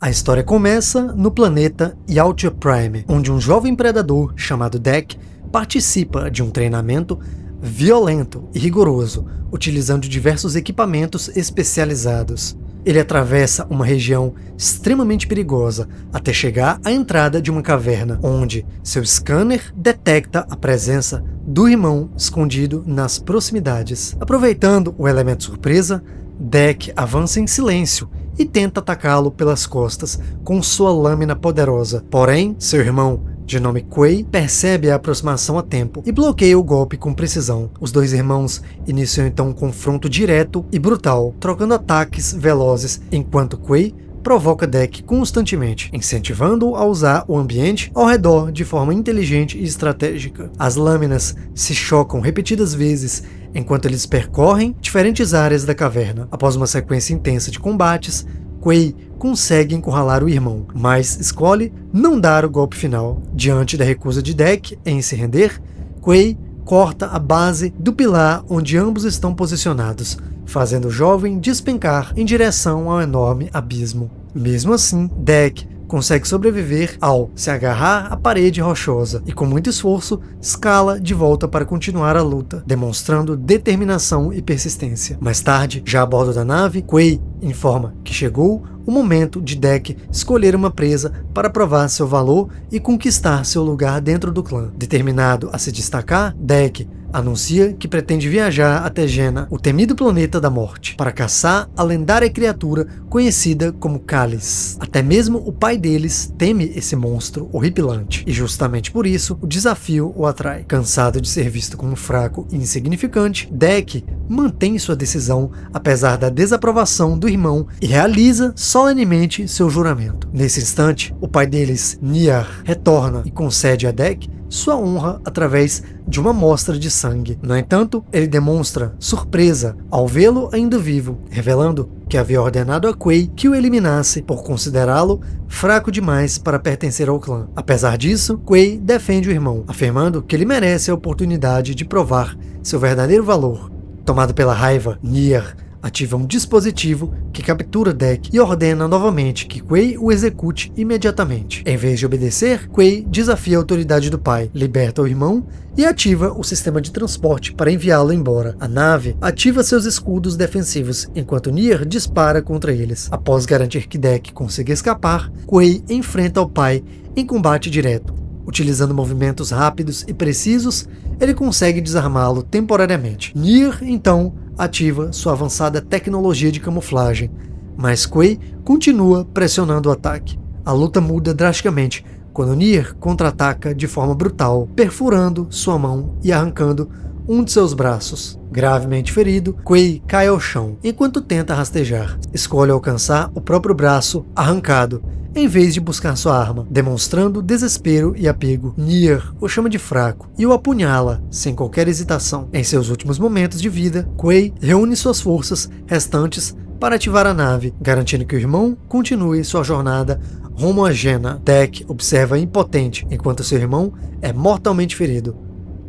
A história começa no planeta Yautja Prime, onde um jovem predador chamado Deck participa de um treinamento violento e rigoroso, utilizando diversos equipamentos especializados. Ele atravessa uma região extremamente perigosa até chegar à entrada de uma caverna, onde seu scanner detecta a presença do irmão escondido nas proximidades. Aproveitando o elemento surpresa, Deck avança em silêncio e tenta atacá-lo pelas costas com sua lâmina poderosa. Porém, seu irmão, de nome Quay, percebe a aproximação a tempo e bloqueia o golpe com precisão. Os dois irmãos iniciam então um confronto direto e brutal, trocando ataques velozes, enquanto Quay provoca Deck constantemente, incentivando-o a usar o ambiente ao redor de forma inteligente e estratégica. As lâminas se chocam repetidas vezes enquanto eles percorrem diferentes áreas da caverna. Após uma sequência intensa de combates, Quay consegue encurralar o irmão, mas escolhe não dar o golpe final. Diante da recusa de Deck em se render, Quay corta a base do pilar onde ambos estão posicionados, fazendo o jovem despencar em direção ao enorme abismo. Mesmo assim, Deck consegue sobreviver ao se agarrar à parede rochosa e, com muito esforço, escala de volta para continuar a luta, demonstrando determinação e persistência. Mais tarde, já a bordo da nave, Quay informa que chegou o momento de Deck escolher uma presa para provar seu valor e conquistar seu lugar dentro do clã. Determinado a se destacar, Deck anuncia que pretende viajar até Jena, o temido planeta da morte, para caçar a lendária criatura conhecida como Cálice. Até mesmo o pai deles teme esse monstro horripilante, e justamente por isso o desafio o atrai. Cansado de ser visto como fraco e insignificante, Deck mantém sua decisão apesar da desaprovação do irmão e realiza solenemente seu juramento. Nesse instante, o pai deles, Niar, retorna e concede a Deck sua honra através de uma amostra de sangue. No entanto, ele demonstra surpresa ao vê-lo ainda vivo, revelando que havia ordenado a Quay que o eliminasse por considerá-lo fraco demais para pertencer ao clã. Apesar disso, Quay defende o irmão, afirmando que ele merece a oportunidade de provar seu verdadeiro valor. Tomado pela raiva, Niar ativa um dispositivo que captura Deck e ordena novamente que Quay o execute imediatamente. Em vez de obedecer, Quay desafia a autoridade do pai, liberta o irmão e ativa o sistema de transporte para enviá-lo embora. A nave ativa seus escudos defensivos, enquanto Niar dispara contra eles. Após garantir que Deck consiga escapar, Quay enfrenta o pai em combate direto. Utilizando movimentos rápidos e precisos, ele consegue desarmá-lo temporariamente. Niar, então, ativa sua avançada tecnologia de camuflagem, mas Quay continua pressionando o ataque. A luta muda drasticamente quando Niar contra-ataca de forma brutal, perfurando sua mão e arrancando um de seus braços. Gravemente ferido, Quay cai ao chão, enquanto tenta rastejar. Escolhe alcançar o próprio braço arrancado, em vez de buscar sua arma, demonstrando desespero e apego. Niar o chama de fraco e o apunhala sem qualquer hesitação. Em seus últimos momentos de vida, Quay reúne suas forças restantes para ativar a nave, garantindo que o irmão continue sua jornada rumo a Jena. Deck observa impotente, enquanto seu irmão é mortalmente ferido.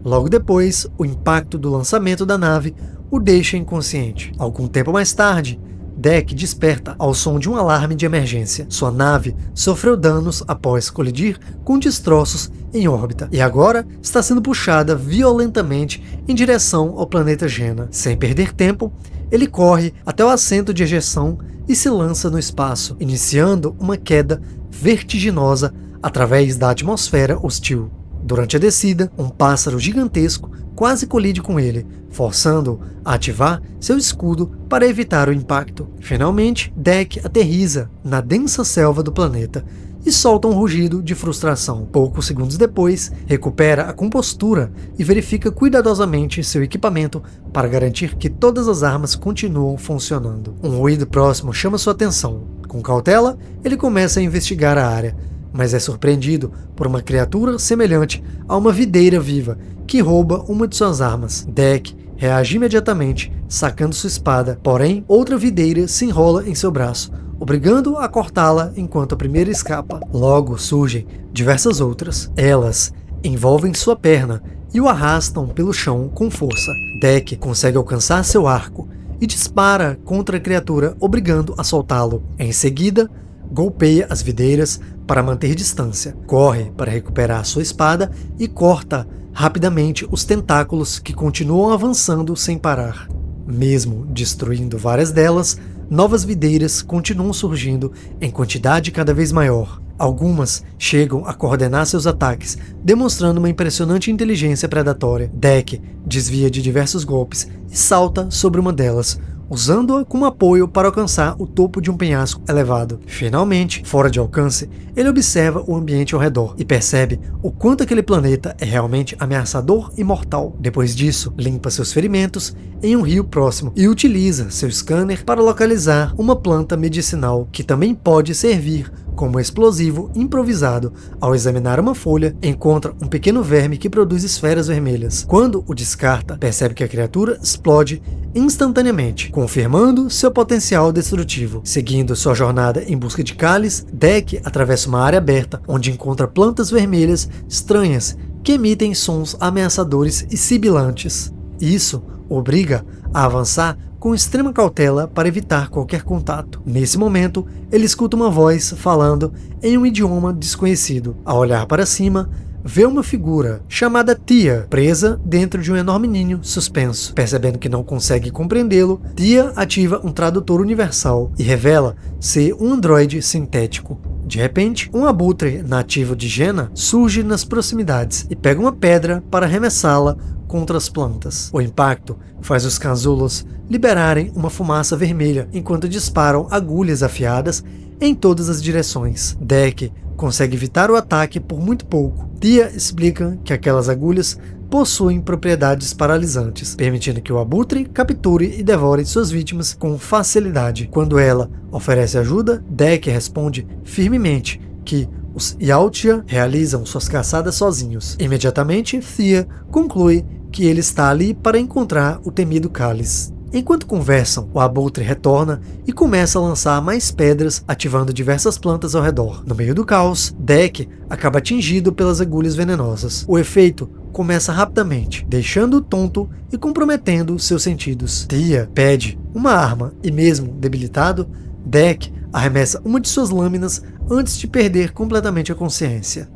Logo depois, o impacto do lançamento da nave o deixa inconsciente. Algum tempo mais tarde, Deck desperta ao som de um alarme de emergência. Sua nave sofreu danos após colidir com destroços em órbita e agora está sendo puxada violentamente em direção ao planeta Jena. Sem perder tempo, ele corre até o assento de ejeção e se lança no espaço, iniciando uma queda vertiginosa através da atmosfera hostil. Durante a descida, um pássaro gigantesco quase colide com ele, forçando-o a ativar seu escudo para evitar o impacto. Finalmente, Deck aterriza na densa selva do planeta e solta um rugido de frustração. Poucos segundos depois, recupera a compostura e verifica cuidadosamente seu equipamento para garantir que todas as armas continuam funcionando. Um ruído próximo chama sua atenção. Com cautela, ele começa a investigar a área, mas é surpreendido por uma criatura semelhante a uma videira viva que rouba uma de suas armas. Deck reage imediatamente, sacando sua espada, porém outra videira se enrola em seu braço, obrigando-o a cortá-la enquanto a primeira escapa. Logo surgem diversas outras. Elas envolvem sua perna e o arrastam pelo chão com força. Deck consegue alcançar seu arco e dispara contra a criatura, obrigando a soltá-lo. Em seguida, golpeia as videiras para manter distância, corre para recuperar sua espada e corta rapidamente os tentáculos que continuam avançando sem parar. Mesmo destruindo várias delas, novas videiras continuam surgindo em quantidade cada vez maior. Algumas chegam a coordenar seus ataques, demonstrando uma impressionante inteligência predatória. Deck desvia de diversos golpes e salta sobre uma delas, usando-a como apoio para alcançar o topo de um penhasco elevado. Finalmente, fora de alcance, ele observa o ambiente ao redor e percebe o quanto aquele planeta é realmente ameaçador e mortal. Depois disso, limpa seus ferimentos em um rio próximo e utiliza seu scanner para localizar uma planta medicinal que também pode servir como explosivo improvisado. Ao examinar uma folha, encontra um pequeno verme que produz esferas vermelhas. Quando o descarta, percebe que a criatura explode instantaneamente, confirmando seu potencial destrutivo. Seguindo sua jornada em busca de cálice, Deck atravessa uma área aberta, onde encontra plantas vermelhas estranhas que emitem sons ameaçadores e sibilantes. Isso obriga a avançar com extrema cautela para evitar qualquer contato. Nesse momento, ele escuta uma voz falando em um idioma desconhecido. Ao olhar para cima, vê uma figura chamada Tia, presa dentro de um enorme ninho suspenso. Percebendo que não consegue compreendê-lo, Tia ativa um tradutor universal e revela ser um androide sintético. De repente, um abutre nativo de Jena surge nas proximidades e pega uma pedra para arremessá-la contra as plantas. O impacto faz os casulos liberarem uma fumaça vermelha enquanto disparam agulhas afiadas em todas as direções. Deck consegue evitar o ataque por muito pouco. Tia explica que aquelas agulhas possuem propriedades paralisantes, permitindo que o abutre capture e devore suas vítimas com facilidade. Quando ela oferece ajuda, Deck responde firmemente que os Yautja realizam suas caçadas sozinhos. Imediatamente, Thea conclui que ele está ali para encontrar o temido cálice. Enquanto conversam, o abutre retorna e começa a lançar mais pedras, ativando diversas plantas ao redor. No meio do caos, Deck acaba atingido pelas agulhas venenosas. O efeito começa rapidamente, deixando-o tonto e comprometendo seus sentidos. Tia pede uma arma e, mesmo debilitado, Deck arremessa uma de suas lâminas antes de perder completamente a consciência.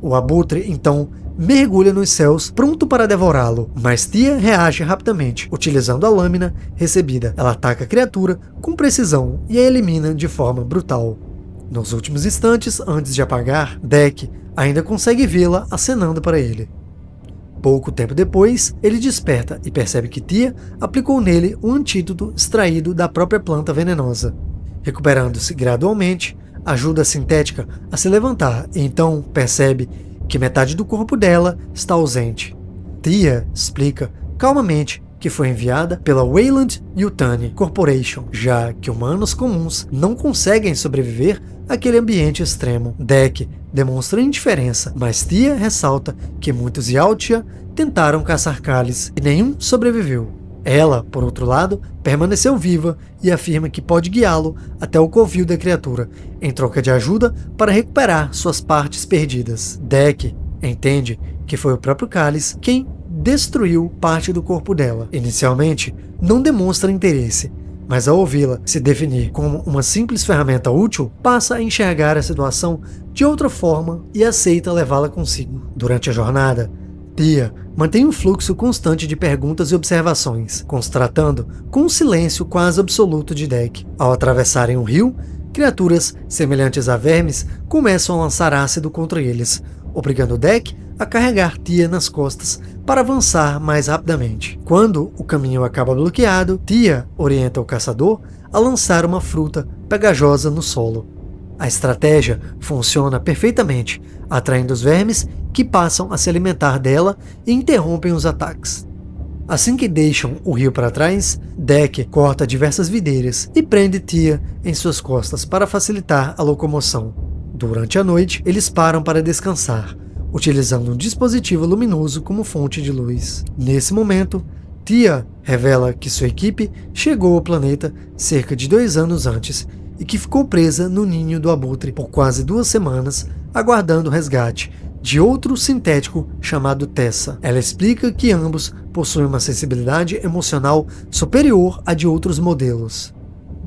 O abutre, então, mergulha nos céus, pronto para devorá-lo, mas Tia reage rapidamente, utilizando a lâmina recebida. Ela ataca a criatura com precisão e a elimina de forma brutal. Nos últimos instantes, antes de apagar, Deck ainda consegue vê-la acenando para ele. Pouco tempo depois, ele desperta e percebe que Tia aplicou nele um antídoto extraído da própria planta venenosa. Recuperando-se gradualmente, ajuda a sintética a se levantar e então percebe que metade do corpo dela está ausente. Tia explica calmamente que foi enviada pela Weyland Yutani Corporation, já que humanos comuns não conseguem sobreviver àquele ambiente extremo. Deck demonstra indiferença, mas Tia ressalta que muitos Yautja tentaram caçar cálice e nenhum sobreviveu. Ela, por outro lado, permaneceu viva e afirma que pode guiá-lo até o covil da criatura, em troca de ajuda para recuperar suas partes perdidas. Deck entende que foi o próprio cálice quem destruiu parte do corpo dela. Inicialmente, não demonstra interesse, mas ao ouvi-la se definir como uma simples ferramenta útil, passa a enxergar a situação de outra forma e aceita levá-la consigo. Durante a jornada, Tia mantém um fluxo constante de perguntas e observações, constatando com um silêncio quase absoluto de Deck. Ao atravessarem um rio, criaturas semelhantes a vermes começam a lançar ácido contra eles, obrigando Deck a carregar Tia nas costas para avançar mais rapidamente. Quando o caminho acaba bloqueado, Tia orienta o caçador a lançar uma fruta pegajosa no solo. A estratégia funciona perfeitamente, atraindo os vermes que passam a se alimentar dela e interrompem os ataques. Assim que deixam o rio para trás, Deck corta diversas videiras e prende Tia em suas costas para facilitar a locomoção. Durante a noite, eles param para descansar, utilizando um dispositivo luminoso como fonte de luz. Nesse momento, Tia revela que sua equipe chegou ao planeta cerca de 2 anos antes e que ficou presa no ninho do abutre por quase 2 semanas, aguardando o resgate de outro sintético chamado Tessa. Ela explica que ambos possuem uma sensibilidade emocional superior à de outros modelos.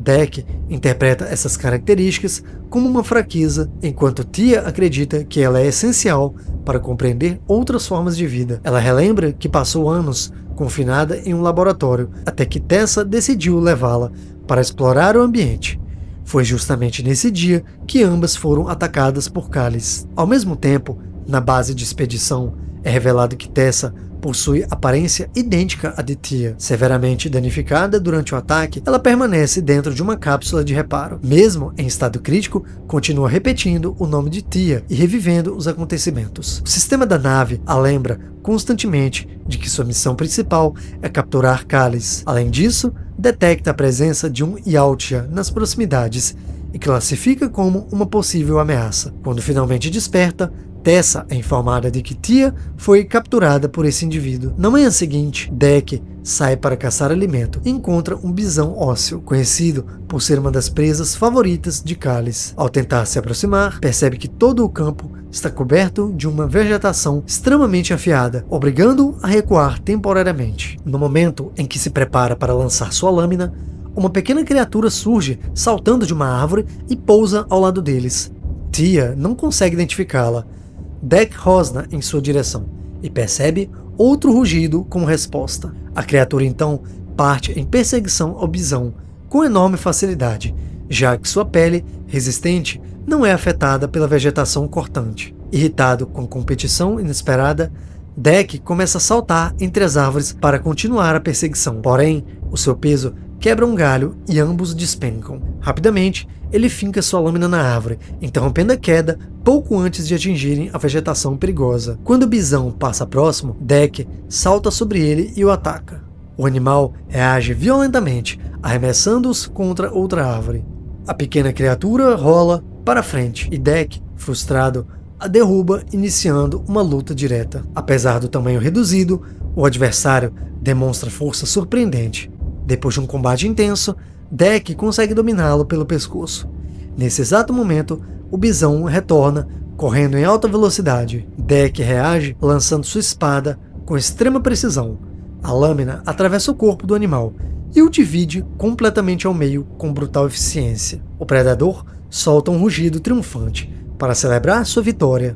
Deck interpreta essas características como uma fraqueza, enquanto Tia acredita que ela é essencial para compreender outras formas de vida. Ela relembra que passou anos confinada em um laboratório, até que Tessa decidiu levá-la para explorar o ambiente. Foi justamente nesse dia que ambas foram atacadas por Callis. Ao mesmo tempo, na base de expedição, é revelado que Tessa possui aparência idêntica à de Tia. Severamente danificada durante o ataque, ela permanece dentro de uma cápsula de reparo. Mesmo em estado crítico, continua repetindo o nome de Tia e revivendo os acontecimentos. O sistema da nave a lembra constantemente de que sua missão principal é capturar Callis. Além disso, detecta a presença de um Yautja nas proximidades e classifica como uma possível ameaça. Quando finalmente desperta, Tessa é informada de que Tia foi capturada por esse indivíduo. Na manhã seguinte, Deck sai para caçar alimento e encontra um bisão ósseo, conhecido por ser uma das presas favoritas de Callis. Ao tentar se aproximar, percebe que todo o campo está coberto de uma vegetação extremamente afiada, obrigando-o a recuar temporariamente. No momento em que se prepara para lançar sua lâmina, uma pequena criatura surge saltando de uma árvore e pousa ao lado deles. Tia não consegue identificá-la. Deck rosna em sua direção e percebe outro rugido como resposta. A criatura então parte em perseguição ao bisão com enorme facilidade, já que sua pele, resistente, não é afetada pela vegetação cortante. Irritado com a competição inesperada, Deck começa a saltar entre as árvores para continuar a perseguição. Porém, o seu peso quebra um galho e ambos despencam. Rapidamente, ele finca sua lâmina na árvore, interrompendo a queda pouco antes de atingirem a vegetação perigosa. Quando o bisão passa próximo, Deck salta sobre ele e o ataca. O animal reage violentamente, arremessando-os contra outra árvore. A pequena criatura rola para frente e Deck, frustrado, a derruba, iniciando uma luta direta. Apesar do tamanho reduzido, o adversário demonstra força surpreendente. Depois de um combate intenso, Deck consegue dominá-lo pelo pescoço. Nesse exato momento, o bisão retorna, correndo em alta velocidade. Deck reage lançando sua espada com extrema precisão. A lâmina atravessa o corpo do animal e o divide completamente ao meio com brutal eficiência. O predador solta um rugido triunfante para celebrar sua vitória.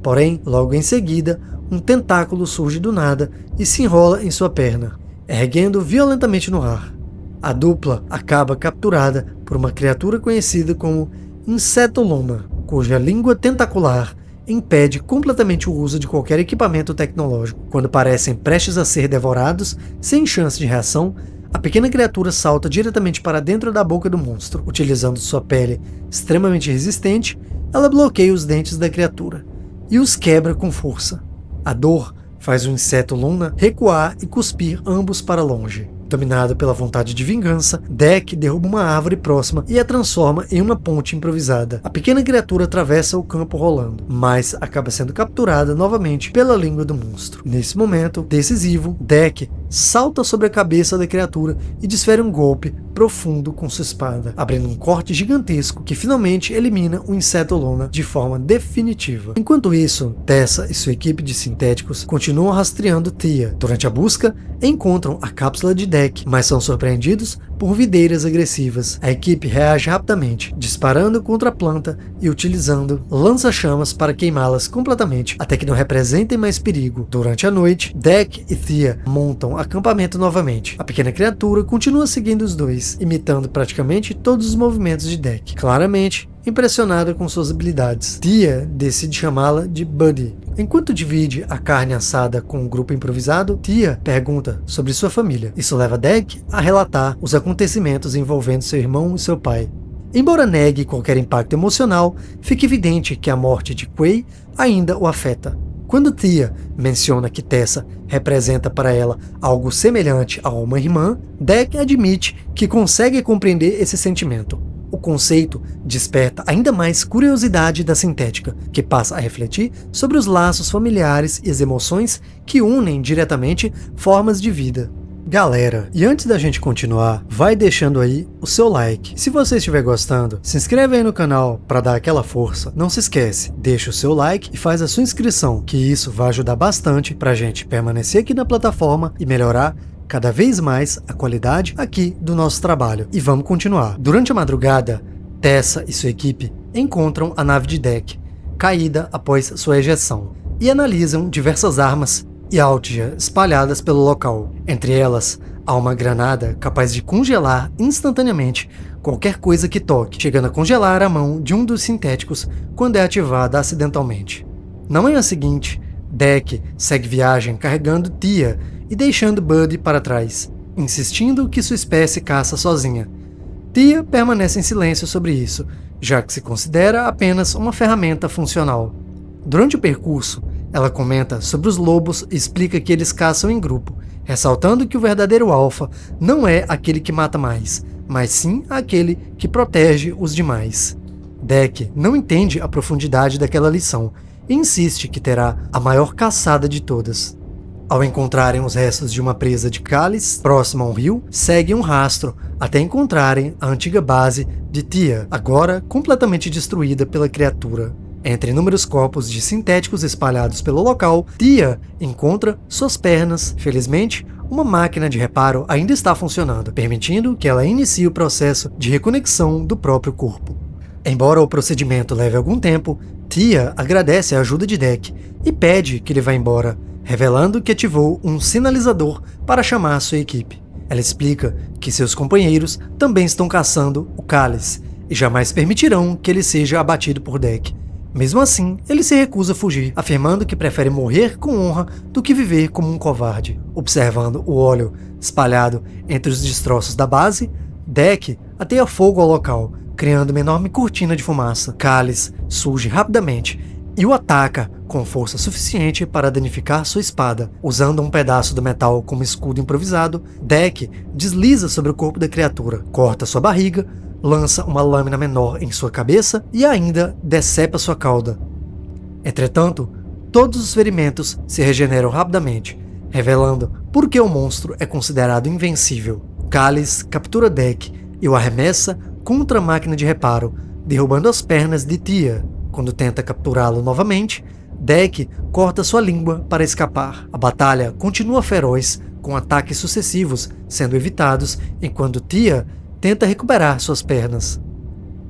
Porém, logo em seguida, um tentáculo surge do nada e se enrola em sua perna, erguendo violentamente no ar. A dupla acaba capturada por uma criatura conhecida como Insetolona, cuja língua tentacular impede completamente o uso de qualquer equipamento tecnológico. Quando parecem prestes a ser devorados, sem chance de reação, a pequena criatura salta diretamente para dentro da boca do monstro. Utilizando sua pele extremamente resistente, ela bloqueia os dentes da criatura e os quebra com força. A dor faz o Insetolona recuar e cuspir ambos para longe. Dominado pela vontade de vingança, Deck derruba uma árvore próxima e a transforma em uma ponte improvisada. A pequena criatura atravessa o campo rolando, mas acaba sendo capturada novamente pela língua do monstro. Nesse momento decisivo, Deck salta sobre a cabeça da criatura e desfere um golpe profundo com sua espada, abrindo um corte gigantesco que finalmente elimina o Insetolona de forma definitiva. Enquanto isso, Tessa e sua equipe de sintéticos continuam rastreando Tia. Durante a busca, encontram a cápsula de Deck, mas são surpreendidos por videiras agressivas. A equipe reage rapidamente, disparando contra a planta e utilizando lança-chamas para queimá-las completamente, até que não representem mais perigo. Durante a noite, Deck e Tia montam acampamento novamente. A pequena criatura continua seguindo os dois, imitando praticamente todos os movimentos de Deck. Claramente impressionada com suas habilidades, Tia decide chamá-la de Buddy. Enquanto divide a carne assada com o grupo improvisado, Tia pergunta sobre sua família. Isso leva Deck a relatar os acontecimentos envolvendo seu irmão e seu pai. Embora negue qualquer impacto emocional, fica evidente que a morte de Quay ainda o afeta. Quando Tia menciona que Tessa representa para ela algo semelhante a uma irmã, Deck admite que consegue compreender esse sentimento. O conceito desperta ainda mais curiosidade da sintética, que passa a refletir sobre os laços familiares e as emoções que unem diretamente formas de vida. Galera, e antes da gente continuar, vai deixando aí o seu like. Se você estiver gostando, se inscreve aí no canal para dar aquela força. Não se esquece, deixa o seu like e faz a sua inscrição, que isso vai ajudar bastante pra gente permanecer aqui na plataforma e melhorar cada vez mais a qualidade aqui do nosso trabalho. E vamos continuar. Durante a madrugada, Tessa e sua equipe encontram a nave de Deck, caída após sua ejeção, e analisam diversas armas e Altja espalhadas pelo local. Entre elas, há uma granada capaz de congelar instantaneamente qualquer coisa que toque, chegando a congelar a mão de um dos sintéticos quando é ativada acidentalmente. Na manhã seguinte, Deck segue viagem carregando Tia e deixando Buddy para trás, insistindo que sua espécie caça sozinha. Tia permanece em silêncio sobre isso, já que se considera apenas uma ferramenta funcional. Durante o percurso, ela comenta sobre os lobos e explica que eles caçam em grupo, ressaltando que o verdadeiro alfa não é aquele que mata mais, mas sim aquele que protege os demais. Deck não entende a profundidade daquela lição e insiste que terá a maior caçada de todas. Ao encontrarem os restos de uma presa de cálice próximo a um rio, seguem um rastro até encontrarem a antiga base de Tia, agora completamente destruída pela criatura. Entre inúmeros corpos de sintéticos espalhados pelo local, Tia encontra suas pernas. Felizmente, uma máquina de reparo ainda está funcionando, permitindo que ela inicie o processo de reconexão do próprio corpo. Embora o procedimento leve algum tempo, Tia agradece a ajuda de Deck e pede que ele vá embora, revelando que ativou um sinalizador para chamar sua equipe. Ela explica que seus companheiros também estão caçando o cálice e jamais permitirão que ele seja abatido por Deck. Mesmo assim, ele se recusa a fugir, afirmando que prefere morrer com honra do que viver como um covarde. Observando o óleo espalhado entre os destroços da base, Deck ateia fogo ao local, criando uma enorme cortina de fumaça. Cálice surge rapidamente e o ataca com força suficiente para danificar sua espada. Usando um pedaço do metal como escudo improvisado, Deck desliza sobre o corpo da criatura, corta sua barriga, lança uma lâmina menor em sua cabeça e ainda decepa sua cauda. Entretanto, todos os ferimentos se regeneram rapidamente, revelando por que o monstro é considerado invencível. Cálice captura Deck e o arremessa contra a máquina de reparo, derrubando as pernas de Tia. Quando tenta capturá-lo novamente, Deck corta sua língua para escapar. A batalha continua feroz, com ataques sucessivos sendo evitados enquanto Tia tenta recuperar suas pernas.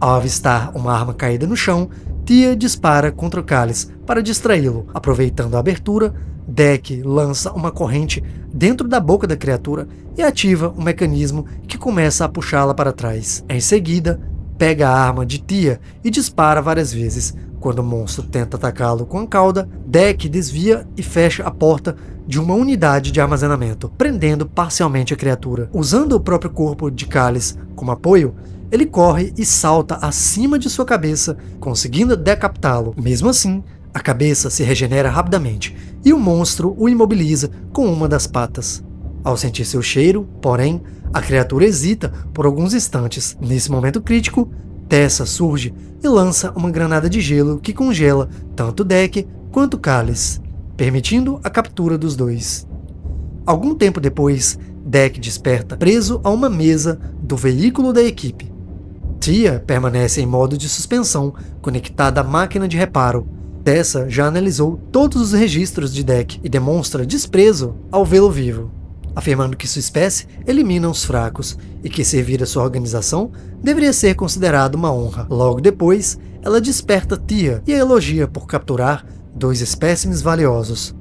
Ao avistar uma arma caída no chão, Tia dispara contra o cálice para distraí-lo. Aproveitando a abertura, Deck lança uma corrente dentro da boca da criatura e ativa um mecanismo que começa a puxá-la para trás. Em seguida, pega a arma de Tia e dispara várias vezes. Quando o monstro tenta atacá-lo com a cauda, Deck desvia e fecha a porta de uma unidade de armazenamento, prendendo parcialmente a criatura. Usando o próprio corpo de Cálice como apoio, ele corre e salta acima de sua cabeça, conseguindo decapitá-lo. Mesmo assim, a cabeça se regenera rapidamente e o monstro o imobiliza com uma das patas. Ao sentir seu cheiro, porém, a criatura hesita por alguns instantes. Nesse momento crítico, Tessa surge e lança uma granada de gelo que congela tanto Deck quanto Cálice, permitindo a captura dos dois. Algum tempo depois, Deck desperta preso a uma mesa do veículo da equipe. Tia permanece em modo de suspensão, conectada à máquina de reparo. Tessa já analisou todos os registros de Deck e demonstra desprezo ao vê-lo vivo, afirmando que sua espécie elimina os fracos e que servir a sua organização deveria ser considerado uma honra. Logo depois, ela desperta Tia e a elogia por capturar 2 espécimes valiosos.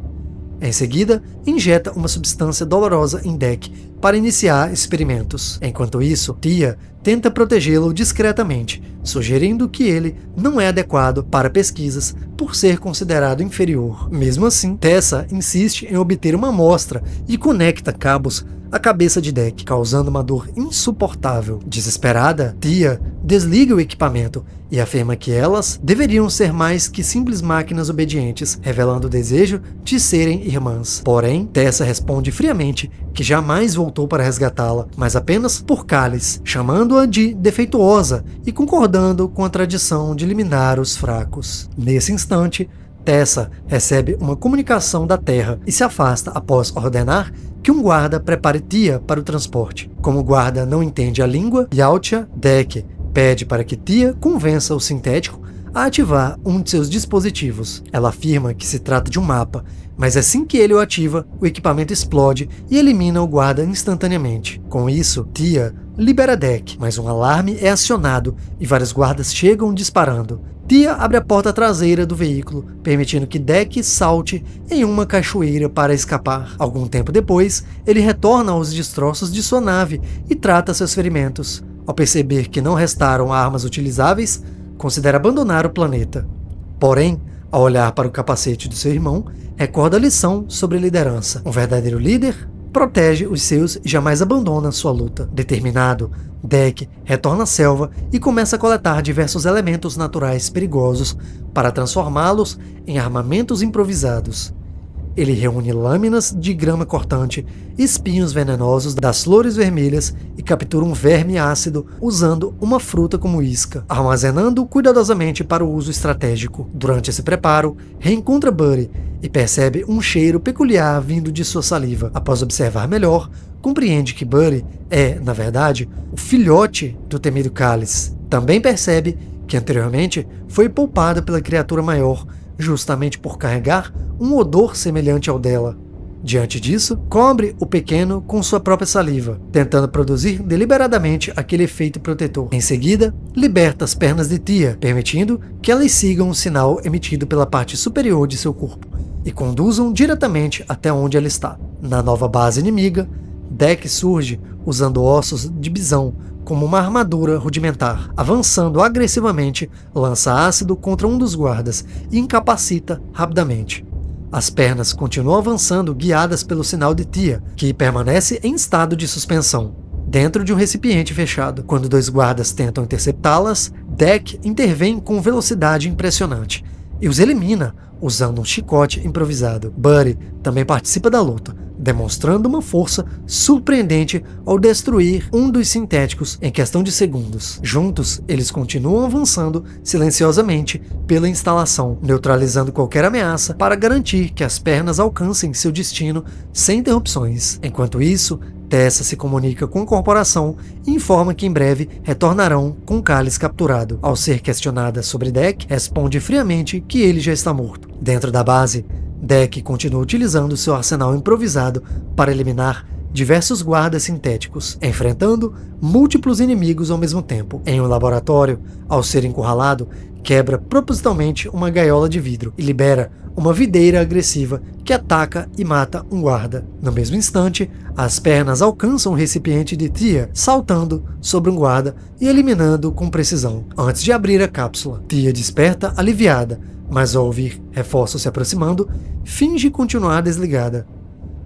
Em seguida, injeta uma substância dolorosa em Deck para iniciar experimentos. Enquanto isso, Tia tenta protegê-lo discretamente, sugerindo que ele não é adequado para pesquisas por ser considerado inferior. Mesmo assim, Tessa insiste em obter uma amostra e conecta cabos à cabeça de Deck, causando uma dor insuportável. Desesperada, Tia desliga o equipamento e afirma que elas deveriam ser mais que simples máquinas obedientes, revelando o desejo de serem irmãs. Porém, Tessa responde friamente que jamais voltou para resgatá-la, mas apenas por Cálice, chamando-a de defeituosa e concordando com a tradição de eliminar os fracos. Nesse instante, Tessa recebe uma comunicação da Terra e se afasta após ordenar que um guarda prepare Tia para o transporte. Como o guarda não entende a língua Yautja, Deck pede para que Tia convença o sintético a ativar um de seus dispositivos. Ela afirma que se trata de um mapa, mas assim que ele o ativa, o equipamento explode e elimina o guarda instantaneamente. Com isso, Tia libera Deck, mas um alarme é acionado e vários guardas chegam disparando. Tia abre a porta traseira do veículo, permitindo que Deck salte em uma cachoeira para escapar. Algum tempo depois, ele retorna aos destroços de sua nave e trata seus ferimentos. Ao perceber que não restaram armas utilizáveis, considera abandonar o planeta. Porém, ao olhar para o capacete do seu irmão, recorda a lição sobre liderança. Um verdadeiro líder protege os seus e jamais abandona sua luta. Determinado, Deck retorna à selva e começa a coletar diversos elementos naturais perigosos para transformá-los em armamentos improvisados. Ele reúne lâminas de grama cortante, espinhos venenosos das flores vermelhas e captura um verme ácido usando uma fruta como isca, armazenando cuidadosamente para o uso estratégico. Durante esse preparo, reencontra Buddy e percebe um cheiro peculiar vindo de sua saliva. Após observar melhor, compreende que Buddy é, na verdade, o filhote do temido cálice. Também percebe que anteriormente foi poupado pela criatura maior, justamente por carregar um odor semelhante ao dela. Diante disso, cobre o pequeno com sua própria saliva, tentando produzir deliberadamente aquele efeito protetor. Em seguida, liberta as pernas de Tia, permitindo que elas sigam um sinal emitido pela parte superior de seu corpo e conduzam diretamente até onde ela está. Na nova base inimiga, Deck surge usando ossos de bisão como uma armadura rudimentar. Avançando agressivamente, lança ácido contra um dos guardas e incapacita rapidamente. As pernas continuam avançando, guiadas pelo sinal de Tia, que permanece em estado de suspensão, dentro de um recipiente fechado. Quando dois guardas tentam interceptá-las, Deck intervém com velocidade impressionante e os elimina usando um chicote improvisado. Buddy também participa da luta, demonstrando uma força surpreendente ao destruir um dos sintéticos em questão de segundos. Juntos, eles continuam avançando silenciosamente pela instalação, neutralizando qualquer ameaça para garantir que as pernas alcancem seu destino sem interrupções. Enquanto isso, Tessa se comunica com a corporação e informa que em breve retornarão com o cálice capturado. Ao ser questionada sobre Deck, responde friamente que ele já está morto. Dentro da base, Deck continua utilizando seu arsenal improvisado para eliminar diversos guardas sintéticos, enfrentando múltiplos inimigos ao mesmo tempo. Em um laboratório, ao ser encurralado, quebra propositalmente uma gaiola de vidro e libera uma videira agressiva que ataca e mata um guarda. No mesmo instante, as pernas alcançam o recipiente de Tia, saltando sobre um guarda e eliminando-o com precisão. Antes de abrir a cápsula, Tia desperta aliviada, mas ao ouvir reforços se aproximando, finge continuar desligada.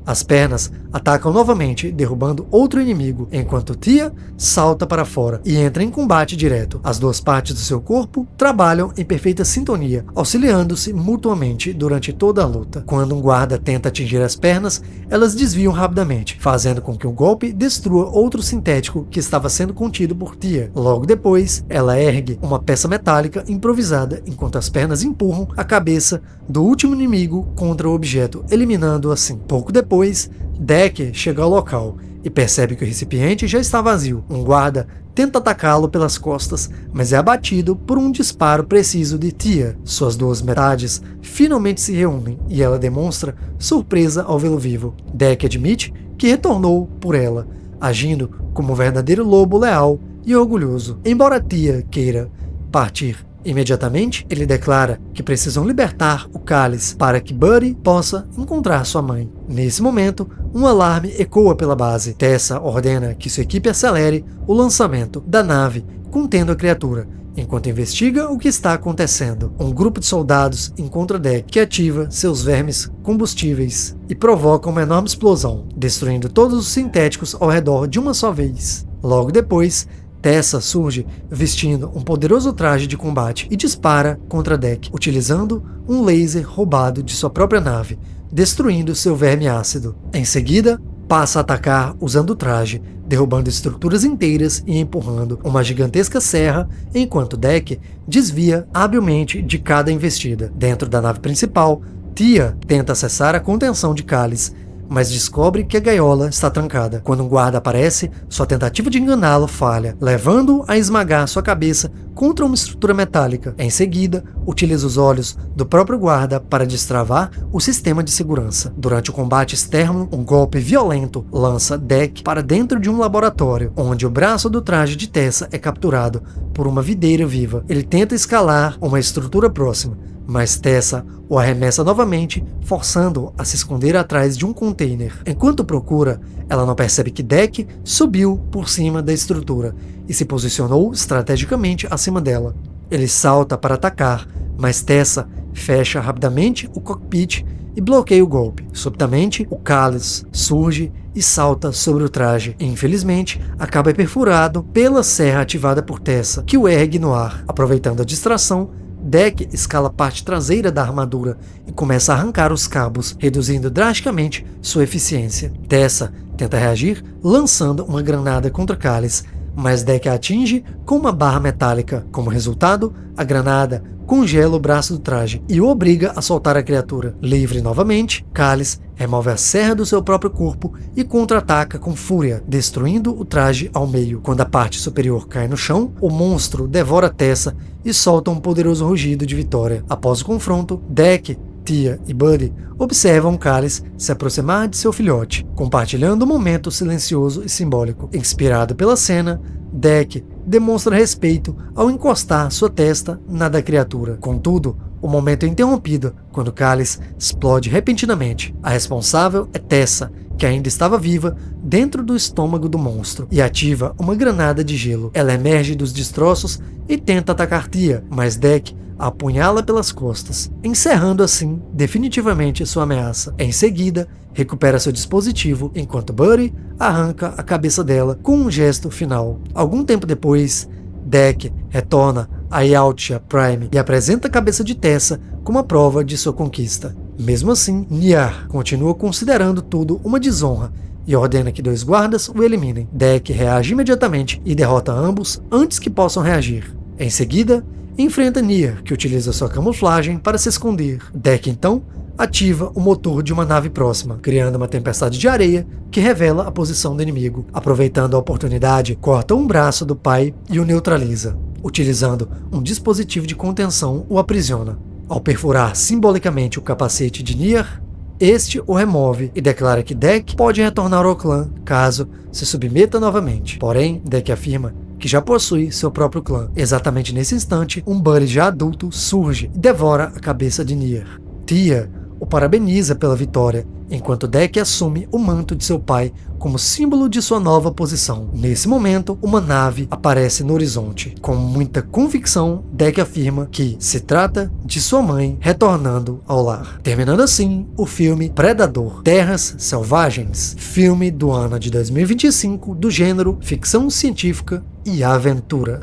As pernas atacam novamente, derrubando outro inimigo, enquanto Tia salta para fora e entra em combate direto. As duas partes do seu corpo trabalham em perfeita sintonia, auxiliando-se mutuamente durante toda a luta. Quando um guarda tenta atingir as pernas, elas desviam rapidamente, fazendo com que o golpe destrua outro sintético que estava sendo contido por Tia. Logo depois, ela ergue uma peça metálica improvisada, enquanto as pernas empurram a cabeça do último inimigo contra o objeto, eliminando-o assim. Pouco depois, Deck chega ao local e percebe que o recipiente já está vazio. Um guarda tenta atacá-lo pelas costas, mas é abatido por um disparo preciso de Tia. Suas duas metades finalmente se reúnem e ela demonstra surpresa ao vê-lo vivo. Deck admite que retornou por ela, agindo como um verdadeiro lobo leal e orgulhoso. Embora Tia queira partir imediatamente, ele declara que precisam libertar o cálice para que Buddy possa encontrar sua mãe. Nesse momento, um alarme ecoa pela base. Tessa ordena que sua equipe acelere o lançamento da nave contendo a criatura, enquanto investiga o que está acontecendo. Um grupo de soldados encontra Deck, que ativa seus vermes combustíveis e provoca uma enorme explosão, destruindo todos os sintéticos ao redor de uma só vez. Logo depois, Tessa surge vestindo um poderoso traje de combate e dispara contra Deck, utilizando um laser roubado de sua própria nave, destruindo seu verme ácido. Em seguida, passa a atacar usando o traje, derrubando estruturas inteiras e empurrando uma gigantesca serra, enquanto Deck desvia habilmente de cada investida. Dentro da nave principal, Tia tenta acessar a contenção de cálice, mas descobre que a gaiola está trancada. Quando um guarda aparece, sua tentativa de enganá-lo falha, levando-o a esmagar sua cabeça contra uma estrutura metálica. Em seguida, utiliza os olhos do próprio guarda para destravar o sistema de segurança. Durante o combate externo, um golpe violento lança Deck para dentro de um laboratório, onde o braço do traje de Tessa é capturado por uma videira viva. Ele tenta escalar uma estrutura próxima, mas Tessa o arremessa novamente, forçando-o a se esconder atrás de um container. Enquanto procura, ela não percebe que Deck subiu por cima da estrutura e se posicionou estrategicamente acima dela. Ele salta para atacar, mas Tessa fecha rapidamente o cockpit e bloqueia o golpe. Subitamente, o cálice surge e salta sobre o traje. E, infelizmente, acaba perfurado pela serra ativada por Tessa, que o ergue no ar. Aproveitando a distração, Deck escala a parte traseira da armadura e começa a arrancar os cabos, reduzindo drasticamente sua eficiência. Tessa tenta reagir lançando uma granada contra Cálice, mas Deck a atinge com uma barra metálica. Como resultado, a granada congela o braço do traje e o obriga a soltar a criatura. Livre novamente, Cálice remove a serra do seu próprio corpo e contra-ataca com fúria, destruindo o traje ao meio. Quando a parte superior cai no chão, o monstro devora Tessa e solta um poderoso rugido de vitória. Após o confronto, Deck, Tia e Buddy observam Cálice se aproximar de seu filhote, compartilhando um momento silencioso e simbólico. Inspirado pela cena, Deck demonstra respeito ao encostar sua testa na da criatura. Contudo, o momento é interrompido quando Cálice explode repentinamente. A responsável é Tessa, que ainda estava viva dentro do estômago do monstro, e ativa uma granada de gelo. Ela emerge dos destroços e tenta atacar Tia, mas Deck a apunhala pelas costas, encerrando assim definitivamente sua ameaça. Em seguida, recupera seu dispositivo, enquanto Buddy arranca a cabeça dela com um gesto final. Algum tempo depois, Deck retorna a Yautja Prime e apresenta a cabeça de Tessa como a prova de sua conquista. Mesmo assim, Niar continua considerando tudo uma desonra e ordena que 2 guardas o eliminem. Deck reage imediatamente e derrota ambos antes que possam reagir. Em seguida, enfrenta Niar, que utiliza sua camuflagem para se esconder. Deck então ativa o motor de uma nave próxima, criando uma tempestade de areia que revela a posição do inimigo. Aproveitando a oportunidade, corta um braço do pai e o neutraliza. Utilizando um dispositivo de contenção, o aprisiona. Ao perfurar simbolicamente o capacete de Niar, este o remove e declara que Deck pode retornar ao clã caso se submeta novamente. Porém, Deck afirma que já possui seu próprio clã. Exatamente nesse instante, um Buddy já adulto surge e devora a cabeça de Niar. Tia o parabeniza pela vitória, enquanto Deck assume o manto de seu pai como símbolo de sua nova posição. Nesse momento, uma nave aparece no horizonte. Com muita convicção, Deck afirma que se trata de sua mãe retornando ao lar. Terminando assim o filme Predador: Terras Selvagens, filme do ano de 2025 do gênero ficção científica e aventura.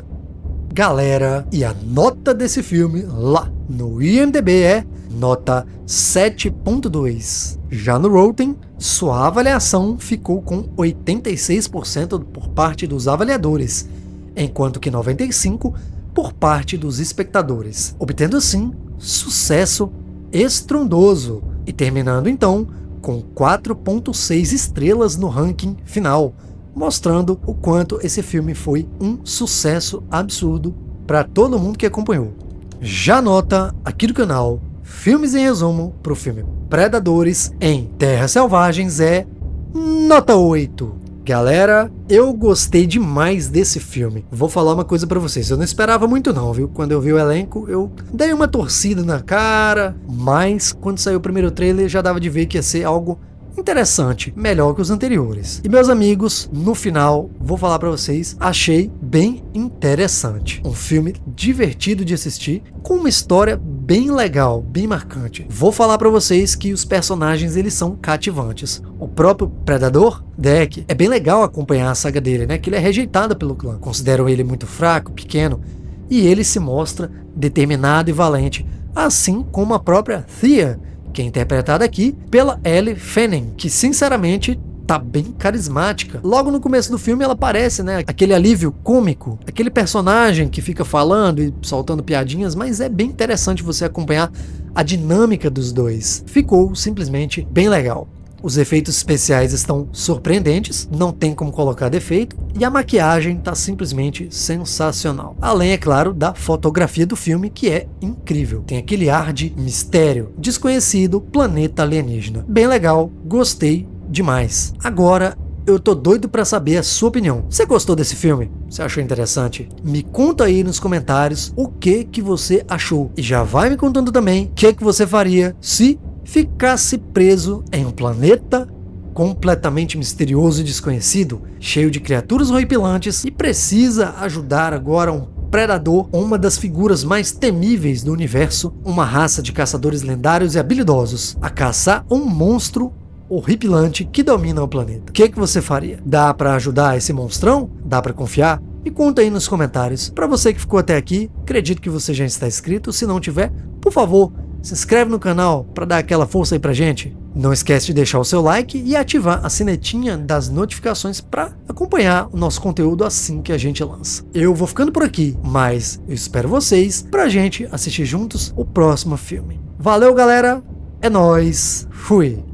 Galera, e a nota desse filme lá no IMDb é nota 7.2. Já no Rotten, sua avaliação ficou com 86% por parte dos avaliadores, enquanto que 95% por parte dos espectadores, obtendo assim sucesso estrondoso e terminando então com 4.6 estrelas no ranking final, mostrando o quanto esse filme foi um sucesso absurdo para todo mundo que acompanhou. Já nota aqui do canal Filmes em Resumo para o filme Predadores em Terras Selvagens é nota 8. Galera, eu gostei demais desse filme. Vou falar uma coisa pra vocês, eu não esperava muito não, viu? Quando eu vi o elenco, eu dei uma torcida na cara, mas quando saiu o primeiro trailer já dava de ver que ia ser algo interessante, melhor que os anteriores. E meus amigos, no final, vou falar pra vocês, achei bem interessante. Um filme divertido de assistir, com uma história bem legal, bem marcante. Vou falar pra vocês que os personagens, eles são cativantes. O próprio Predador, Deck, é bem legal acompanhar a saga dele, né? Que ele é rejeitado pelo clã. Consideram ele muito fraco, pequeno, e ele se mostra determinado e valente, assim como a própria Thea, que é interpretada aqui pela Elle Fanning, que sinceramente tá bem carismática. Logo no começo do filme ela aparece, né, aquele alívio cômico, aquele personagem que fica falando e soltando piadinhas, mas é bem interessante você acompanhar a dinâmica dos dois. Ficou simplesmente bem legal. Os efeitos especiais estão surpreendentes, não tem como colocar defeito, e a maquiagem tá simplesmente sensacional. Além, é claro, da fotografia do filme, que é incrível. Tem aquele ar de mistério, desconhecido, planeta alienígena. Bem legal, gostei demais. Agora, eu tô doido pra saber a sua opinião. Você gostou desse filme? Você achou interessante? Me conta aí nos comentários o que você achou. E já vai me contando também o que você faria se ficasse preso em um planeta completamente misterioso e desconhecido, cheio de criaturas horripilantes, e precisa ajudar agora um predador, uma das figuras mais temíveis do universo, uma raça de caçadores lendários e habilidosos, a caçar um monstro horripilante que domina o planeta. O que você faria? Dá pra ajudar esse monstrão? Dá pra confiar? Me conta aí nos comentários. Pra você que ficou até aqui, acredito que você já está inscrito. Se não tiver, por favor, se inscreve no canal pra dar aquela força aí pra gente. Não esquece de deixar o seu like e ativar a sinetinha das notificações para acompanhar o nosso conteúdo assim que a gente lança. Eu vou ficando por aqui, mas eu espero vocês pra gente assistir juntos o próximo filme. Valeu, galera! É nóis! Fui!